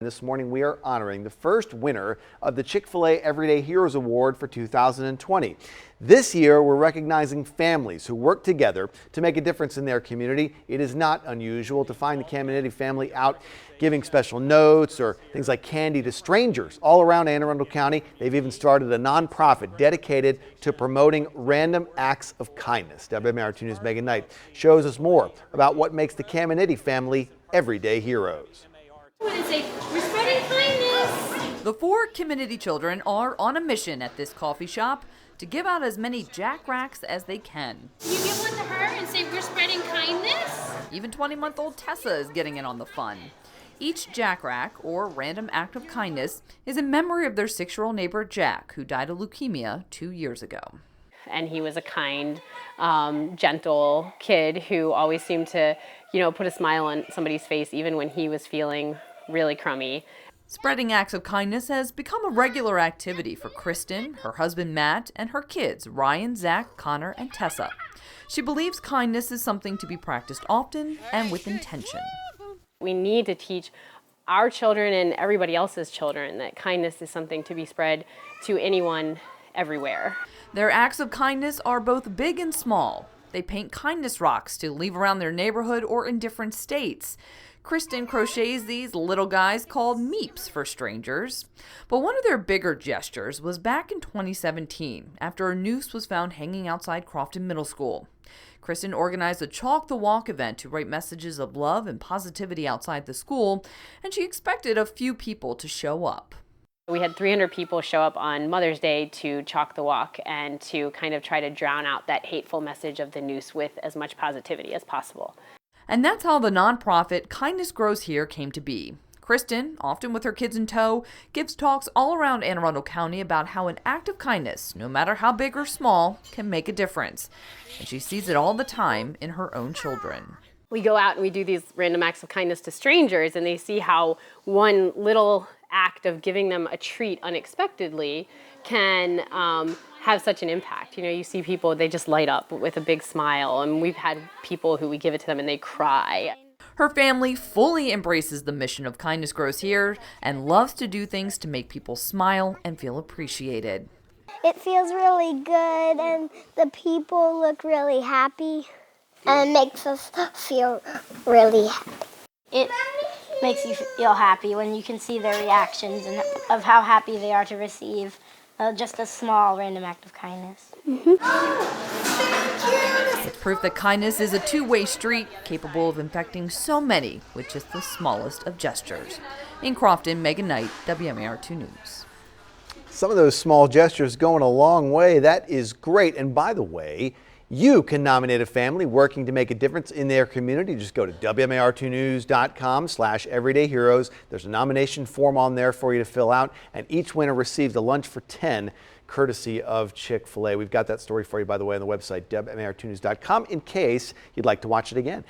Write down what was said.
This morning we are honoring the first winner of the Chick-fil-A Everyday Heroes Award for 2020. This year we're recognizing families who work together to make a difference in their community. It is not unusual to find the Caminiti family out giving special notes or things like candy to strangers all around Anne Arundel County. They've even started a nonprofit dedicated to promoting random acts of kindness. WMAR 2 News' Megan Knight shows us more about what makes the Caminiti family everyday heroes. We're spreading kindness. The four Caminiti children are on a mission at this coffee shop to give out as many Jack Racks as they can. You give one to her and say we're spreading kindness? Even 20-month-old Tessa is getting in on the fun. Each Jack Rack, or random act of kindness, is in memory of their 6-year-old neighbor Jack, who died of leukemia 2 years ago. And he was a kind, gentle kid who always seemed to, put a smile on somebody's face even when he was feeling really crummy. Spreading acts of kindness has become a regular activity for Kristen, her husband Matt, and her kids Ryan, Zach, Connor, and Tessa. She believes kindness is something to be practiced often and with intention. We need to teach our children and everybody else's children that kindness is something to be spread to anyone, everywhere. Their acts of kindness are both big and small. They paint kindness rocks to leave around their neighborhood or in different states. Kristen crochets these little guys called meeps for strangers. But one of their bigger gestures was back in 2017 after a noose was found hanging outside Crofton Middle School. Kristen organized a Chalk the Walk event to write messages of love and positivity outside the school, and she expected a few people to show up. We had 300 people show up on Mother's Day to chalk the walk and to kind of try to drown out that hateful message of the noose with as much positivity as possible. And that's how the nonprofit Kindness Grows Here came to be. Kristen, often with her kids in tow, gives talks all around Anne Arundel County about how an act of kindness, no matter how big or small, can make a difference. And she sees it all the time in her own children. We go out and we do these random acts of kindness to strangers, and they see how one little act of giving them a treat unexpectedly can have such an impact. You see people, they just light up with a big smile, and we've had people who we give it to them and they cry. Her family fully embraces the mission of Kindness Grows Here and loves to do things to make people smile and feel appreciated. It feels really good and the people look really happy and it makes us feel really happy. It makes you feel happy when you can see their reactions and of how happy they are to receive just a small random act of kindness. It's proof that kindness is a two-way street capable of infecting so many with just the smallest of gestures. In Crofton, Megan Knight, WMAR 2 News. Some of those small gestures going a long way. That is great. And by the way, you can nominate a family working to make a difference in their community. Just go to wmar2news.com/everydayheroes. There's a nomination form on there for you to fill out, and each winner receives a lunch for 10 courtesy of Chick-fil-A. We've got that story for you, by the way, on the website wmar2news.com in case you'd like to watch it again.